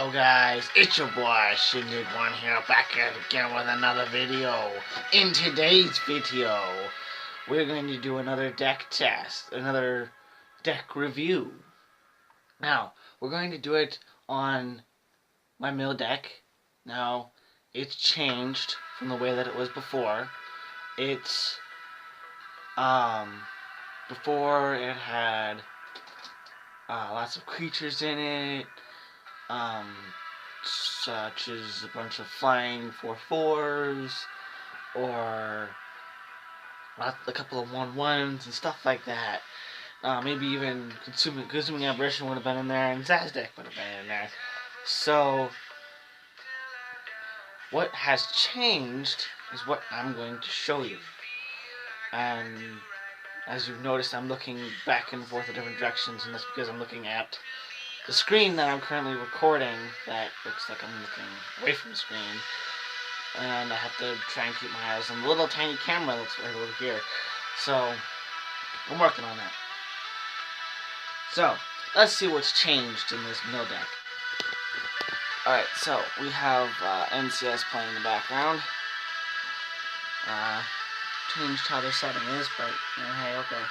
Hello guys, it's your boy Shindig1 here, back at it again with another video. In today's video, we're going to do another deck test, another deck review. Now, we're going to do it on my mill deck. Now, it's changed from the way that it was before. It's, before it had lots of creatures in it, such as a bunch of flying 4/4s, or a couple of 1/1s and stuff like that. Maybe even consuming aberration would have been in there, and Zazdek would have been in there. So what has changed is what I'm going to show you. And as you've noticed, I'm looking back and forth in different directions, and that's because I'm looking at the screen that I'm currently recording. That looks like I'm looking away from the screen, and I have to try and keep my eyes on the little tiny camera that's right over here. So I'm working on that. So let's see what's changed in this mill deck. Alright, so we have NCS playing in the background. Changed how their setting is, but hey, okay.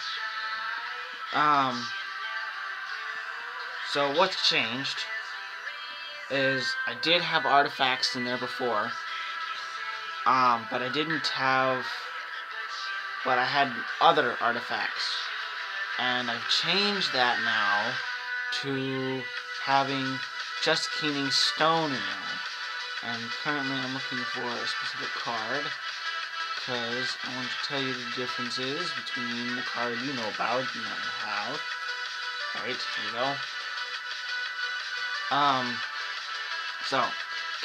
So what's changed is I did have artifacts in there before, but I didn't have, but I had other artifacts, and I've changed that now to having just Keening Stone in there. And currently I'm looking for a specific card, because I want to tell you the differences between the card you know about and that you have. Alright, here we go. So,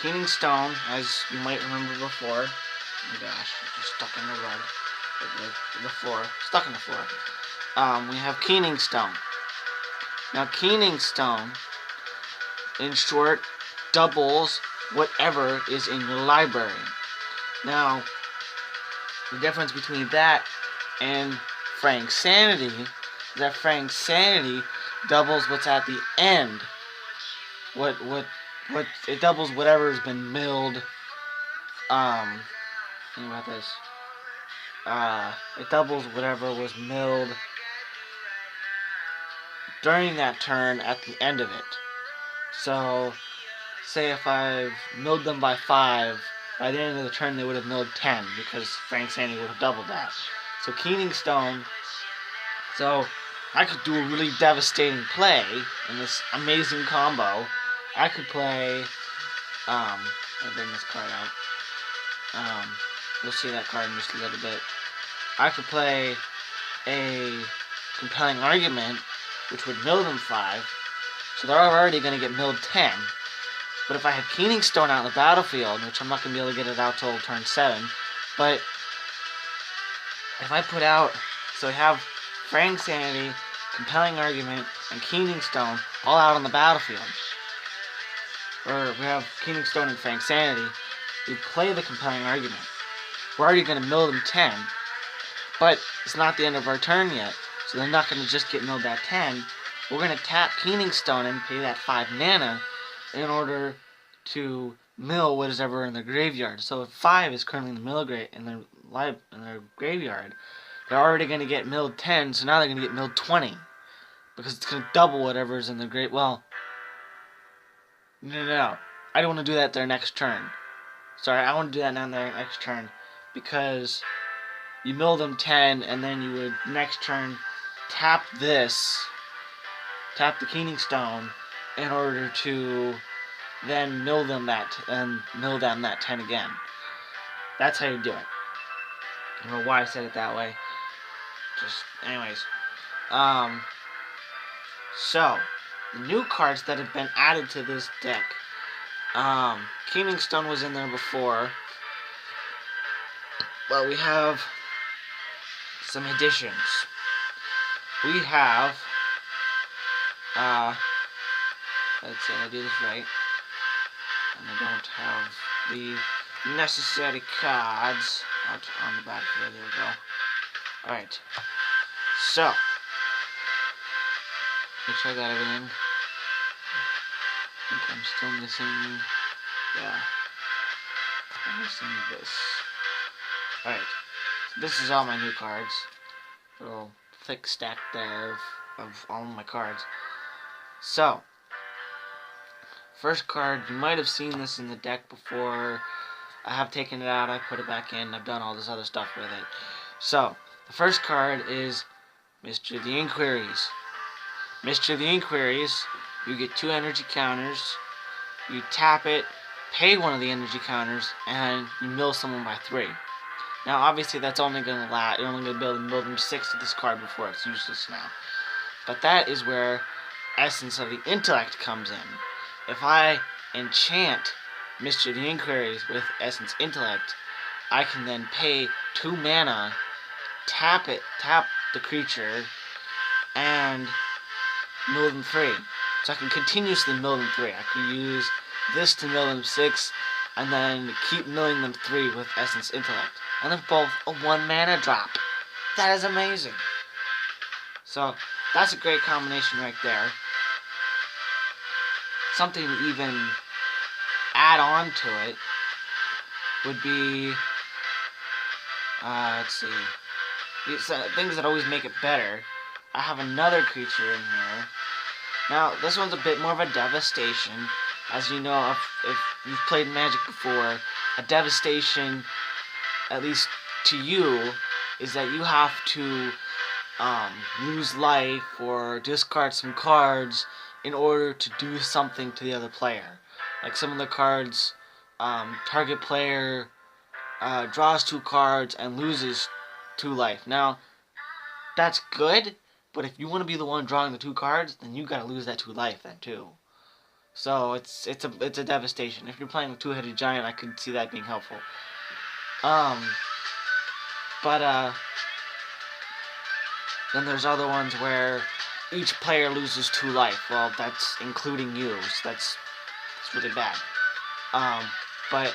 Keening Stone, as you might remember before, oh my gosh, just stuck in the rug, the floor, stuck in the floor. We have Keening Stone. Now, Keening Stone, in short, doubles whatever is in your library. Now, the difference between that and Frank Sanity is that Frank Sanity doubles what's at the end. It doubles whatever has been milled. Think about this. It doubles whatever was milled during that turn at the end of it. So, say if I've milled them by 5, by the end of the turn they would have milled 10, because Frank Sanity would have doubled that. So Keening Stone, so I could do a really devastating play in this amazing combo. I could play, I'll bring this card out. You'll see that card in just a little bit. I could play a Compelling Argument, which would mill them 5, so they're already going to get milled 10. But if I have Keening Stone out in the battlefield, which I'm not going to be able to get it out till turn 7, but if I put out, so I have Frank Sanity, Compelling Argument, and Keening Stone all out on the battlefield, or we have Keening Stone and Frank Sanity, we play the Compelling Argument. We're already going to mill them 10, but it's not the end of our turn yet, so they're not going to just get milled at 10. We're going to tap Keening Stone and pay that 5 mana in order to mill what is ever in their graveyard. So if 5 is currently in the in their graveyard, they're already going to get milled 10, so now they're going to get milled 20, because it's going to double whatever's in their grave. Well, no. I don't want to do that their next turn. Sorry, I want to do that now their next turn, because you mill them 10, and then you would next turn tap the Keening Stone in order to then mill them that 10 again. That's how you do it. I don't know why I said it that way. Just anyways. So the new cards that have been added to this deck. Keening Stone was in there before. Well, we have some additions. We have let's see, I do this right, and I don't have the necessary cards out on the battlefield. There we go. Alright, so make sure I got everything. I think I'm still missing. Yeah, I'm missing this. Alright, so this is all my new cards. A little thick stack there of all of my cards. So, first card, you might have seen this in the deck before. I have taken it out, I put it back in, I've done all this other stuff with it. So, the first card is Mystery of the Inquiries. Mystery of the Inquiries, you get 2 energy counters, you tap it, pay one of the energy counters, and you mill someone by 3. Now, obviously, that's only going to last. You're only going to build them 6 to this card before it's useless now. But that is where Essence of the Intellect comes in. If I enchant Mystery of the Inquiries with Essence Intellect, I can then pay 2 mana, tap the creature, and mill them 3. So I can continuously mill them 3. I can use this to mill them 6, and then keep milling them 3 with Essence Intellect. And they're both a 1 mana drop. That is amazing. So, that's a great combination right there. Something to even add on to it would be, let's see, things that always make it better. I have another creature in here. Now, this one's a bit more of a devastation. As you know, if you've played Magic before, a devastation, at least to you, is that you have to lose life or discard some cards in order to do something to the other player. Like some of the cards, target player draws 2 cards and loses 2 life. Now, that's good, but if you want to be the one drawing the 2 cards, then you gotta lose that 2 life then too. So it's a devastation. If you're playing with 2-headed giant, I could see that being helpful. Then there's other ones where each player loses 2 life. Well, that's including you, so that's really bad. But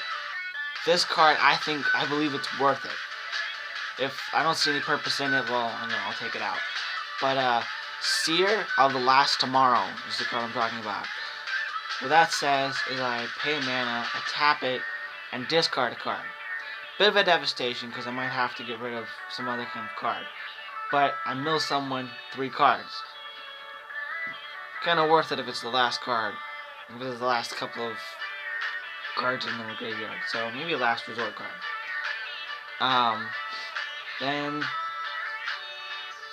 this card, I believe it's worth it. If I don't see any purpose in it, well, I'll take it out. But Seer of the Last Tomorrow is the card I'm talking about. What that says is I pay mana, I tap it, and discard a card. Bit of a devastation because I might have to get rid of some other kind of card. But I mill someone 3 cards. Kind of worth it if it's the last card. If it's the last couple of cards in the graveyard. So maybe a last resort card. Then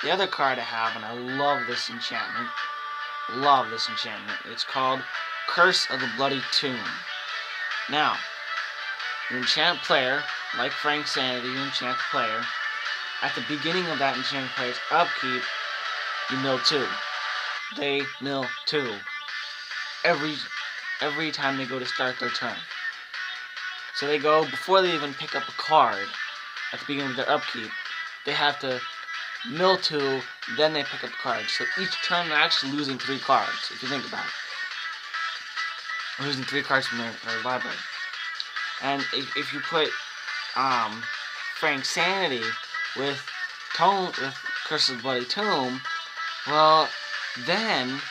the other card I have, and I love this enchantment. It's called Curse of the Bloody Tomb. Now, you enchant player, like Frank Sanity, you enchant the player. At the beginning of that enchanted player's upkeep, you mill 2. They mill 2. Every time they go to start their turn. So they go, before they even pick up a card, at the beginning of their upkeep, they have to mill 2, then they pick up cards. So each turn they're actually losing 3 cards, if you think about it. They're losing 3 cards from their library. And if you put Frank Sanity with Curse of the Bloody Tomb, well, then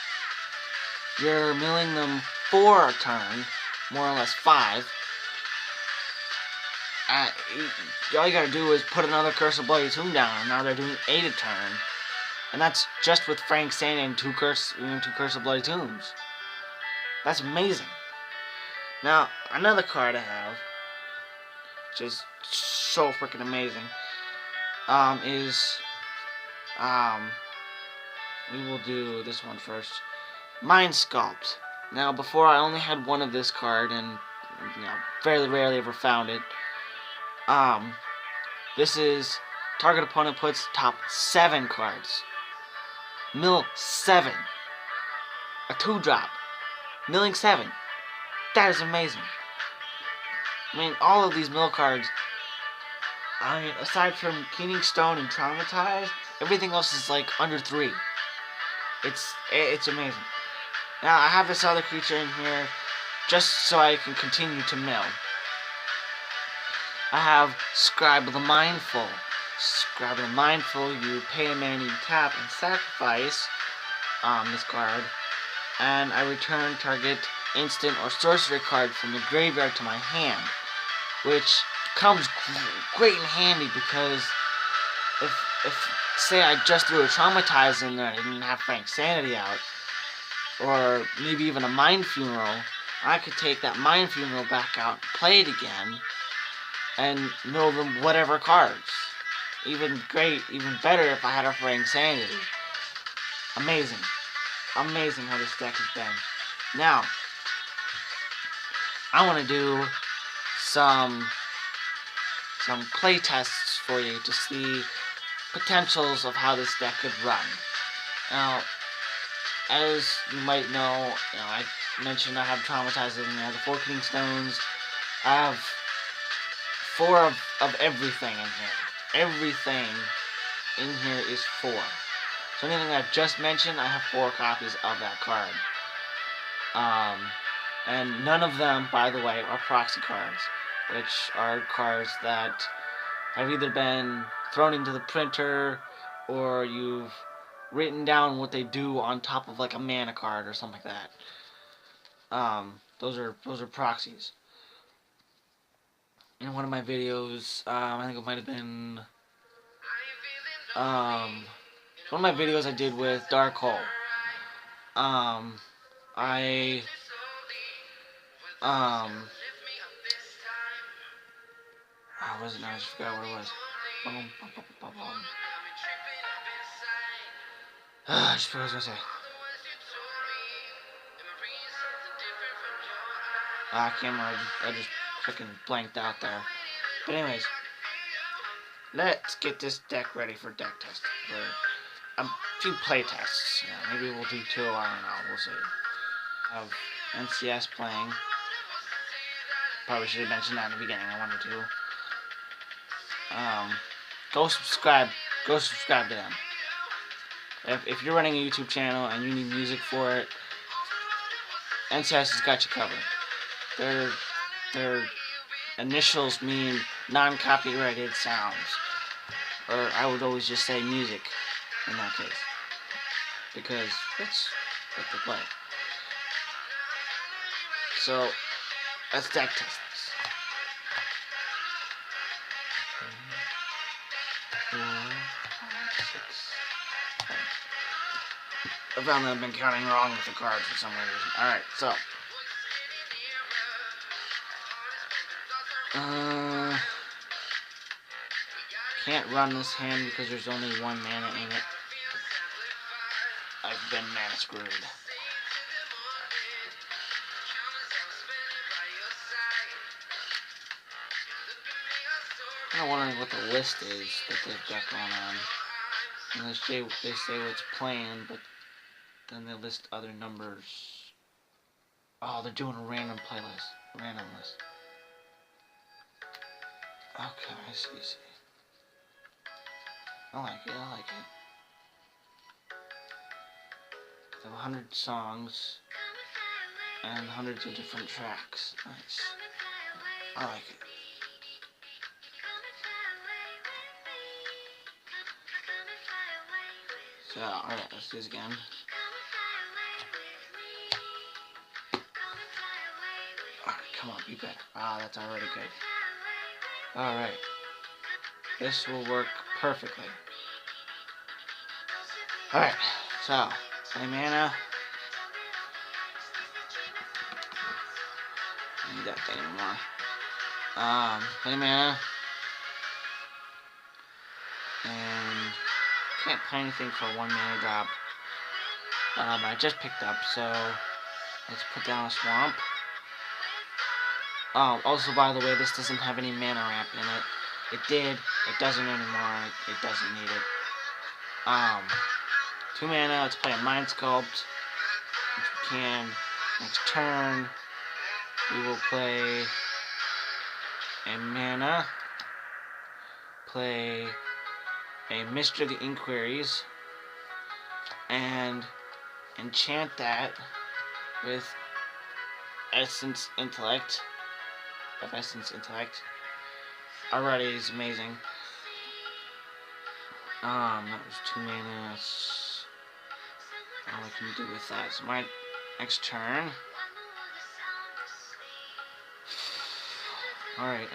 you're milling them 4 a turn, more or less 5. All you gotta do is put another Curse of Bloody Tomb down, and now they're doing 8 a turn. And that's just with Frank Sanity and 2 Curse of Bloody Tombs. That's amazing. Now, another card I have, which is so freaking amazing, we will do this one first. Mind Sculpt. Now, before I only had one of this card, and fairly rarely ever found it. This is target opponent puts top 7 cards. Mill 7. A 2-drop. Milling 7. That is amazing. All of these mill cards, aside from Keening Stone and Traumatized, everything else is like under 3. It's amazing. Now, I have this other creature in here just so I can continue to mill. I have Scribe of the Mindful. Scribe of the Mindful, you pay a mana, you tap and sacrifice this card, and I return target instant or sorcery card from the graveyard to my hand, which comes great in handy because if say I just threw a Traumatize in there and I didn't have Frank Sanity out, or maybe even a Mind Funeral, I could take that Mind Funeral back out, play it again, and mill them whatever cards. Even better if I had a Frank Sanity. Amazing. Amazing how this deck has been. Now, I want to do some play tests for you to see potentials of how this deck could run. Now, as you might know, I mentioned I have Traumatizing, I have the 4 Kidney Stones, I have 4 of everything in here. Everything in here is 4. So anything I've just mentioned, I have 4 copies of that card. And none of them, by the way, are proxy cards, which are cards that have either been thrown into the printer or you've written down what they do on top of like a mana card or something like that. Those are proxies. In one of my videos, I think it might have been one of my videos I did with Dark Hole. What was it now? I just forgot what it was. I just forgot what I was gonna say. I can't remember. I just freaking blanked out there. But anyways, let's get this deck ready for deck test. For a few play tests. Maybe we'll do 2. I don't know. We'll see. I have NCS playing. Probably should have mentioned that in the beginning. I wanted to. Go subscribe to them. If you're running a YouTube channel and you need music for it, NCS has got you covered. Their initials mean non-copyrighted sounds, or I would always just say music in that case, because that's what they play. So let's deck test this. 4, 5, 6, 7. I found that I've been counting wrong with the cards for some reason. Alright, so. Can't run this hand because there's only 1 mana in it. I've been mana screwed. I'm kind of wondering what the list is that they've got going on. Unless they say what's playing, but then they list other numbers. Oh, they're doing a random playlist. Random list. Okay, I see. I like it. They have 100 songs and hundreds of different tracks. Nice. I like it. So, alright, let's do this again. Alright, come on, be better. That's already good. Alright. This will work perfectly. Alright, so, play mana. I need that thing anymore. Play mana. And can't play anything for 1 mana drop. I just picked up, so let's put down a swamp. Also, by the way, this doesn't have any mana ramp in it. It did. It doesn't anymore. It doesn't need it. 2 mana. Let's play a Mind Sculpt. Which we can. Next turn, we will play a mana. Play a Mystery of the Inquiries. And enchant that with Essence Intellect. Already is amazing. That was 2 mana. That's all I can do with that. So my next turn, Alright,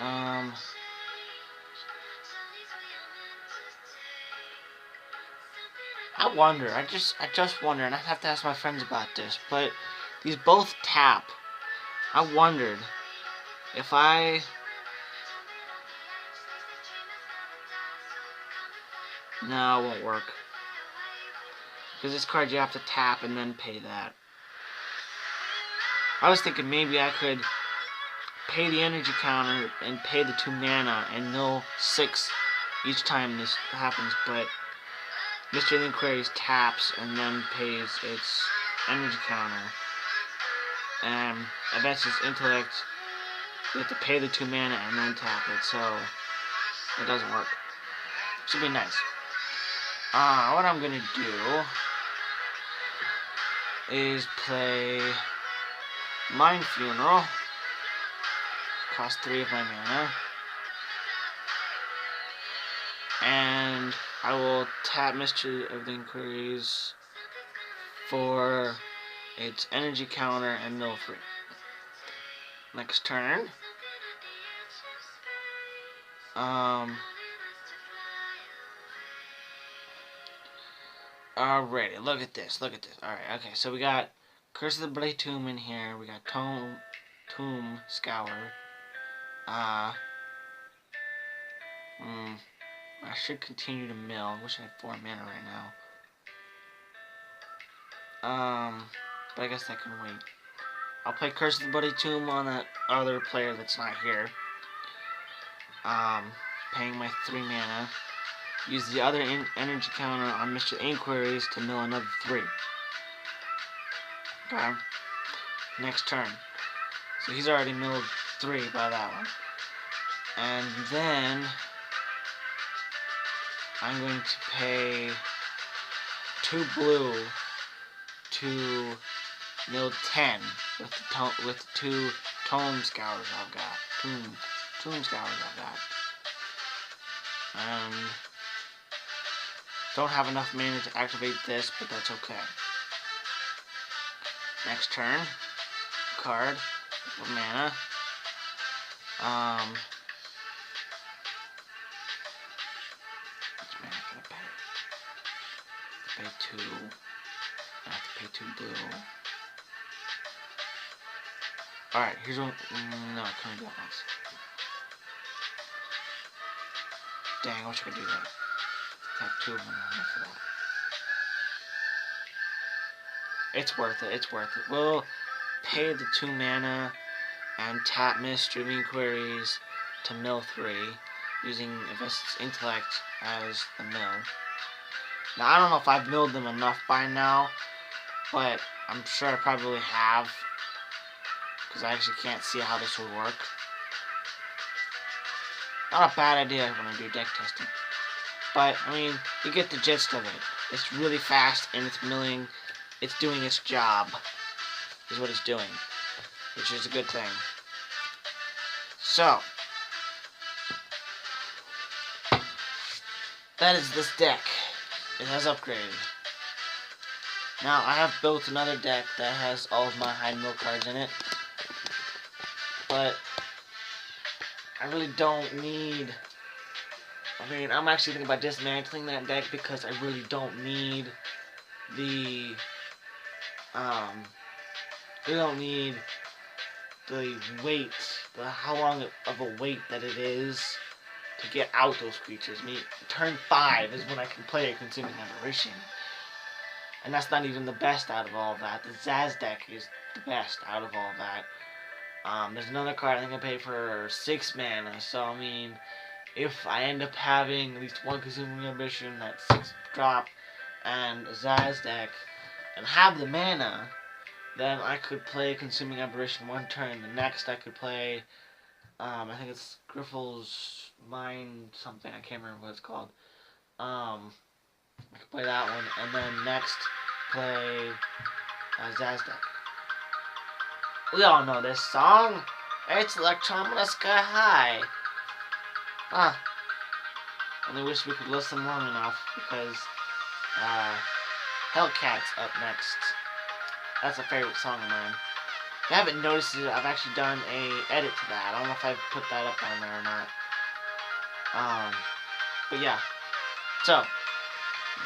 I wonder, I just wonder, and I'd have to ask my friends about this, but these both tap. I wondered if no, it won't work. Because this card you have to tap and then pay that. I was thinking maybe I could pay the energy counter and pay the 2 mana and mill 6 each time this happens, but Mr. Inquiries taps and then pays its energy counter. And eventually its intellect, you have to pay the 2 mana and then tap it, so it doesn't work. Should be nice. What I'm gonna do is play Mind Funeral. Cost 3 of my mana. And I will tap Mystery of the Inquiries for its energy counter and mill 3. Next turn. Alrighty, look at this. Alright, okay, so we got Curse of the Bloody Tomb in here. We got Tomb Scour. I should continue to mill. I wish I had 4 mana right now. But I guess that can wait. I'll play Curse of the Bloody Tomb on that other player that's not here. Paying my 3 mana. Use the other energy counter on Mr. Inquiries to mill another 3. Okay. Next turn. So he's already milled 3 by that one. And then I'm going to pay 2 blue to mill 10 with the 2 Tomb Scours I've got. Tomb Scours I've got. And don't have enough mana to activate this, but that's okay. Next turn, card with mana. How much mana can I pay? Pay 2. I have to pay 2 blue. Alright, here's one. No, I couldn't do that once. Dang, I wish I could do that. Tap 2 of them for that. It's worth it. We'll pay the 2 mana and tap Mystery of Inquiries to mill 3, using Invested Intellect as the mill. Now, I don't know if I've milled them enough by now, but I'm sure I probably have, because I actually can't see how this would work. Not a bad idea when I do deck testing. But, I mean, you get the gist of it. It's really fast, and it's milling. It's doing its job, is what it's doing, which is a good thing. So, that is this deck. It has upgraded. Now, I have built another deck that has all of my high mill cards in it, but I really don't need... I mean, I'm actually thinking about dismantling that deck because I really don't need the... we don't need the wait, how long of a wait that it is to get out those creatures. I mean, turn 5 is when I can play a Consuming Aberration. And that's not even the best out of all of that. The Zaz deck is the best out of all of that. There's another card I think I pay for 6 mana, so I mean, if I end up having at least one Consuming Ambition, that 6 drop, and a Zaz deck, and have the mana, then I could play Consuming Aberration one turn. The next I could play, I think it's Griffel's Mind something, I can't remember what it's called. I could play that one, and then next play Zaz deck. We all know this song. It's Electrometer Sky High. Only wish we could listen long enough, because Hellcat's up next. That's a favorite song of mine. If you haven't noticed it, I've actually done a edit to that. I don't know if I've put that up on there or not. But yeah. So,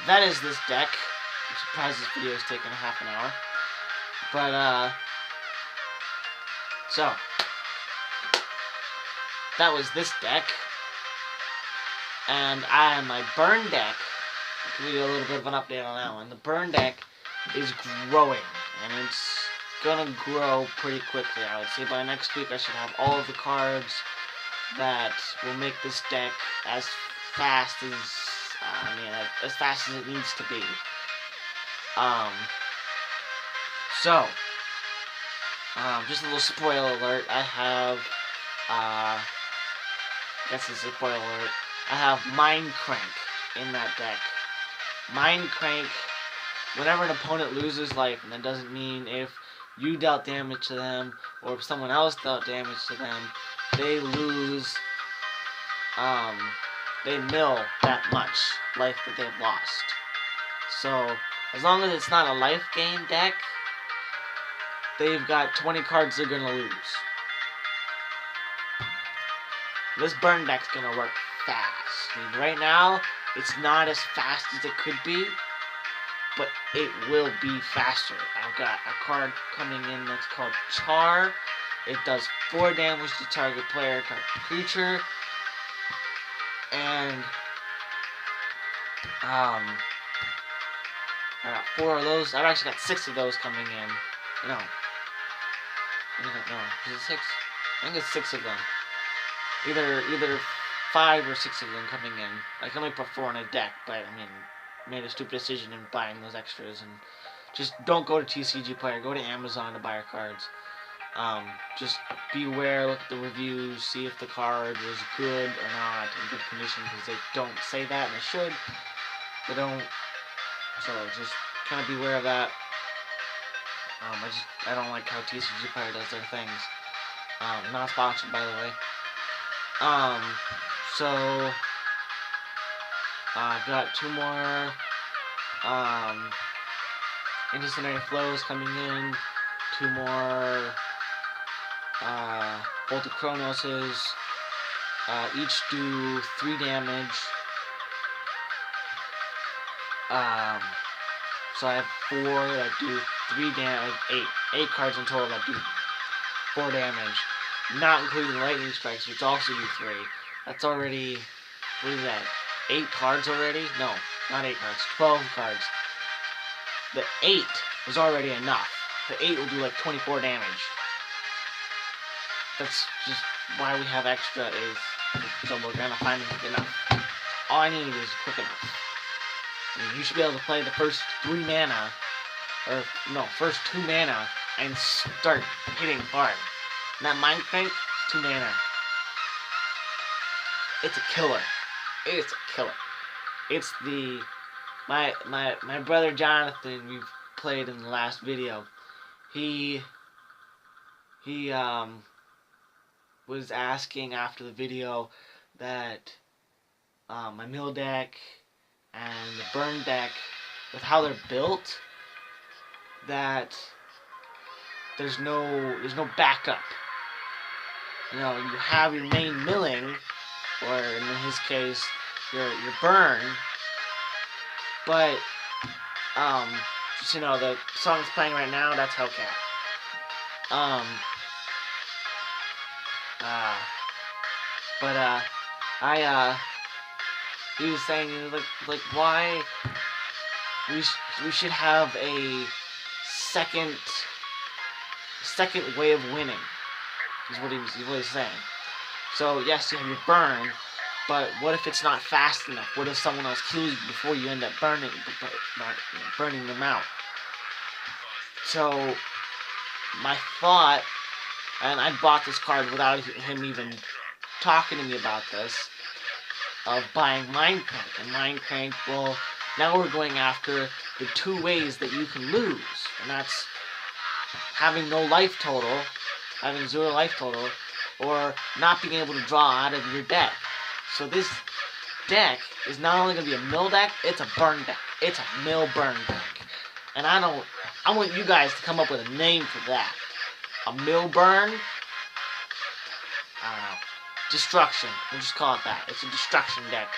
that is this deck. I'm surprised this video is taking a half an hour. But, so, that was this deck. And my burn deck, I'll give you a little bit of an update on that one. The burn deck is growing, and it's gonna grow pretty quickly. I would say by next week I should have all of the cards that will make this deck as fast as, as fast as it needs to be. Just a little spoiler alert, I have, I guess it's a spoiler alert, I have Mind Crank in that deck. Mind Crank, whenever an opponent loses life, and that doesn't mean if you dealt damage to them, or if someone else dealt damage to them, they lose, they mill that much life that they've lost. So, as long as it's not a life gain deck, they've got 20 cards they're gonna lose. This burn deck's gonna work fast. I mean, right now, it's not as fast as it could be, but it will be faster. I've got a card coming in that's called Char. It does 4 damage to target player, target creature, and I got 4 of those. I've actually got 6 of those coming in. No. Is it 6? I think it's 6 of them. Either 5 or 6 of them coming in. I can only put 4 in a deck, but I mean, made a stupid decision in buying those extras. And just don't go to TCG Player. Go to Amazon to buy your cards. Just beware, look at the reviews, see if the card was good or not, in good condition, because they don't say that, and they should. They don't. So just kind of beware of that. I don't like how TCG Player does their things. Not sponsored, by the way. So I've got 2 more Intercenary Flows coming in, 2 more Bolt of Chronoses, each do 3 damage. So I have 4 that do 3 damage, 8 cards in total that do 4 damage, not including Lightning Strikes, which also do 3. That's already, what is that, 8 cards already? No, not 8 cards, 12 cards. The 8 is already enough. The 8 will do like 24 damage. That's just why we have extra, is so we're gonna find enough. All I need is quick enough. I mean, you should be able to play the first 3 mana, or no, first 2 mana, and start hitting hard. And that Mind Crank, 2 mana. It's a killer. It's a killer. It's the my brother Jonathan, we've played in the last video. He was asking after the video that my mill deck and the burn deck, with how they're built, that there's no backup. You know, you have your main milling, or in his case, your burn, but just, you know, the song that's playing right now, that's Hellcat. He was saying, like why we should have a second way of winning, is what he's saying. So yes, you have your burn, but what if it's not fast enough? What if someone else kills you before you end up burning them out? So my thought, and I bought this card without him even talking to me about this, of buying Mind Crank. And Mind Crank, well, now we're going after the 2 ways that you can lose, and that's having no life total, having 0 life total, or not being able to draw out of your deck. So this deck is not only going to be a mill deck, it's a burn deck. It's a mill burn deck. And I want you guys to come up with a name for that. a Milburn. I don't know. Destruction. We'll just call it that. It's a destruction deck.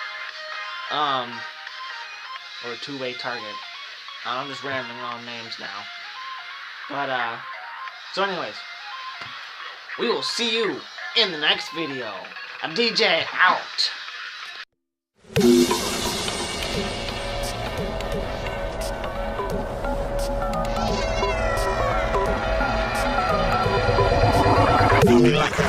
Or a two-way target. I'm just rambling on names now. But, so anyways, we will see you in the next video. I'm DJ out. Feel me like